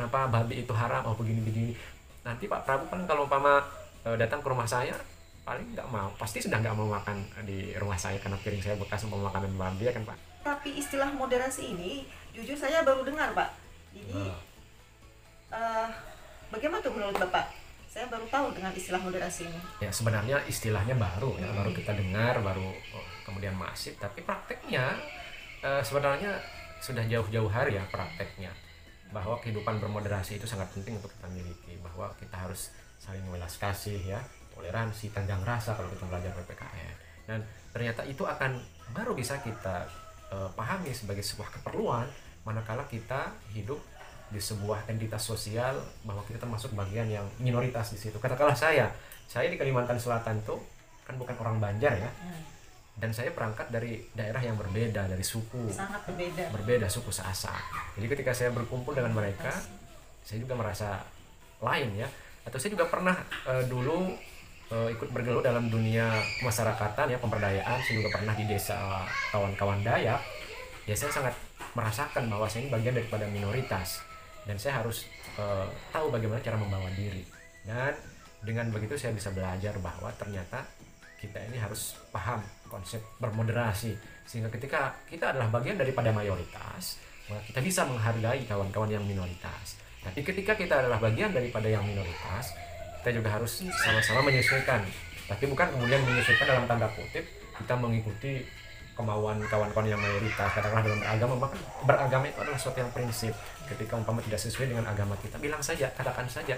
kenapa babi itu haram, oh begini-begini. Nanti Pak Prabu kan kalau umpama datang ke rumah saya, paling nggak mau, pasti sudah nggak mau makan di rumah saya karena piring saya bekas umpama makanan babi ya kan Pak. Tapi istilah moderasi ini jujur saya baru dengar, Pak. Jadi eh, bagaimana tuh menurut Bapak? Saya baru tahu dengan istilah moderasi ini. Ya sebenarnya istilahnya baru ya, baru kita dengar, baru kemudian masif, tapi prakteknya sebenarnya sudah jauh-jauh hari ya prakteknya, bahwa kehidupan bermoderasi itu sangat penting untuk kita miliki, bahwa kita harus saling welas kasih ya, toleransi, tenggang rasa kalau kita belajar PPKN. Dan ternyata itu akan baru bisa kita pahami sebagai sebuah keperluan manakala kita hidup di sebuah entitas sosial, bahwa kita termasuk bagian yang minoritas di situ. Katakanlah saya di Kalimantan Selatan tuh kan bukan orang Banjar ya, dan saya berangkat dari daerah yang berbeda, dari suku Sangat berbeda. suku Sasak. Jadi ketika saya berkumpul dengan mereka, saya juga merasa lain ya. Atau saya juga pernah dulu ikut bergelut dalam dunia kemasyarakatan ya, pemberdayaan. Saya juga pernah di desa kawan-kawan Dayak. Ya saya sangat merasakan bahwa saya ini bagian daripada minoritas, dan saya harus tahu bagaimana cara membawa diri. Dan dengan begitu saya bisa belajar bahwa ternyata kita ini harus paham konsep bermoderasi, sehingga ketika kita adalah bagian daripada mayoritas, maka kita bisa menghargai kawan-kawan yang minoritas. Tapi ketika kita adalah bagian daripada yang minoritas, kita juga harus sama-sama menyesuaikan. Tapi bukan kemudian menyesuaikan dalam tanda kutip kita mengikuti kemauan kawan-kawan yang mayoritas. Katakanlah dalam beragama, maka beragama itu adalah suatu yang prinsip. Ketika umpama tidak sesuai dengan agama kita, bilang saja, katakan saja,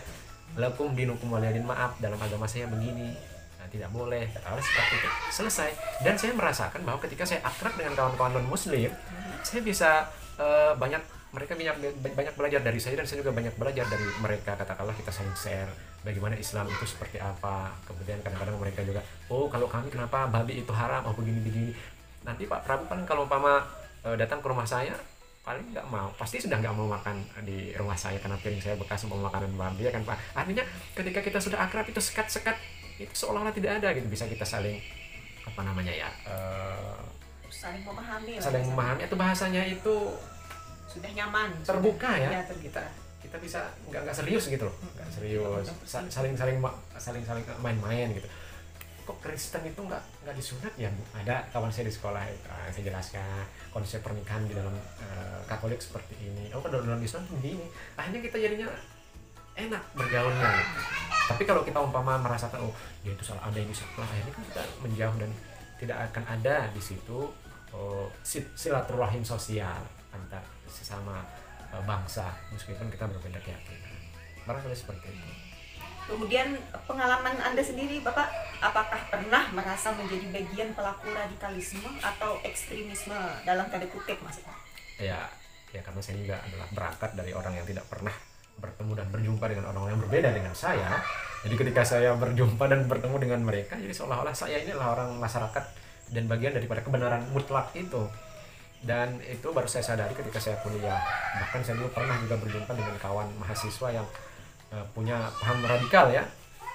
lakum dinukum waliyadin, maaf dalam agama saya begini, nah, tidak boleh, katakanlah seperti itu, selesai. Dan saya merasakan bahwa ketika saya akrab dengan kawan-kawan non muslim, saya bisa mereka banyak belajar dari saya, dan saya juga banyak belajar dari mereka. Katakanlah kita saling share bagaimana Islam itu seperti apa. Kemudian kadang-kadang mereka juga, oh kalau kami kenapa babi itu haram, oh begini-begini. Nanti Pak Prabu kan kalau umpama datang ke rumah saya, paling nggak mau, pasti sudah nggak mau makan di rumah saya karena piring saya bekas umpama makanan babi ya kan Pak. Artinya ketika kita sudah akrab itu sekat-sekat itu seolah-olah tidak ada gitu, bisa kita saling apa namanya ya, Saling memahami lah. saling memahami, atau bahasanya itu Sudah nyaman. terbuka ya, Ya, terbuka. kita bisa nggak serius gitu loh, nggak serius, saling main-main gitu. Kok Kristen itu nggak disunat ya Bu? Ada kawan saya di sekolah itu, saya jelaskan konsep pernikahan di dalam Katolik seperti ini. Oh kalau dalam Islam begini. Akhirnya kita jadinya enak bergaulnya. Tapi kalau kita umpama merasakan oh dia itu salah, ada ini salah, akhirnya kan kita menjauh, dan tidak akan ada di situ silaturahim sosial antar sesama bangsa meskipun kita berbeda keyakinan. Barangkali seperti itu. Kemudian pengalaman Anda sendiri, Bapak, apakah pernah merasa menjadi bagian pelaku radikalisme atau ekstremisme dalam tanda kutip maksudnya? Ya karena saya juga adalah berangkat dari orang yang tidak pernah bertemu dan berjumpa dengan orang yang berbeda dengan saya. Jadi ketika saya berjumpa dan bertemu dengan mereka, jadi seolah-olah saya ini adalah orang masyarakat dan bagian daripada kebenaran mutlak itu. Dan itu baru saya sadari ketika saya kuliah. Bahkan saya dulu pernah juga berjumpa dengan kawan mahasiswa yang punya paham radikal ya,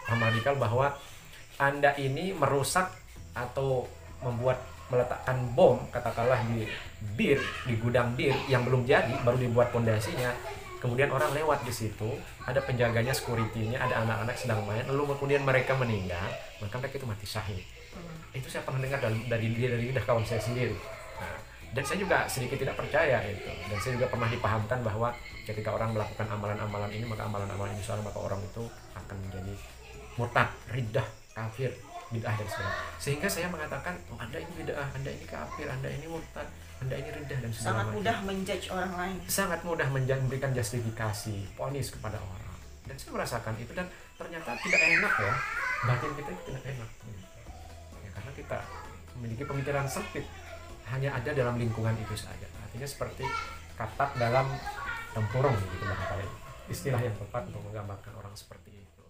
paham radikal bahwa Anda ini merusak atau meletakkan bom katakanlah di gudang bir yang belum jadi, baru dibuat pondasinya, kemudian orang lewat di situ, ada penjaganya, security-nya, ada anak-anak sedang main, lalu kemudian mereka meninggal, maka mereka itu mati syahid. Itu saya pernah dengar dari lidah kawan saya sendiri. Nah, dan saya juga sedikit tidak percaya itu, dan saya juga pernah dipahamkan bahwa ketika orang melakukan amalan-amalan ini, maka amalan-amalan ini maka orang itu akan menjadi murtad, riddah, kafir, bid'ah dan sebagainya. Sehingga saya mengatakan, oh Anda ini bid'ah, Anda ini kafir, Anda ini murtad, Anda ini riddah dan segala Sangat mudah menjudge orang lain. Sangat mudah memberikan justifikasi, vonis kepada orang. Dan saya merasakan itu, dan ternyata tidak enak ya, batin kita itu tidak enak. Ya, karena kita memiliki pemikiran sempit, hanya ada dalam lingkungan itu saja. Artinya seperti katak dalam tempurung gitu, barangkali istilah yang tepat untuk menggambarkan orang seperti itu.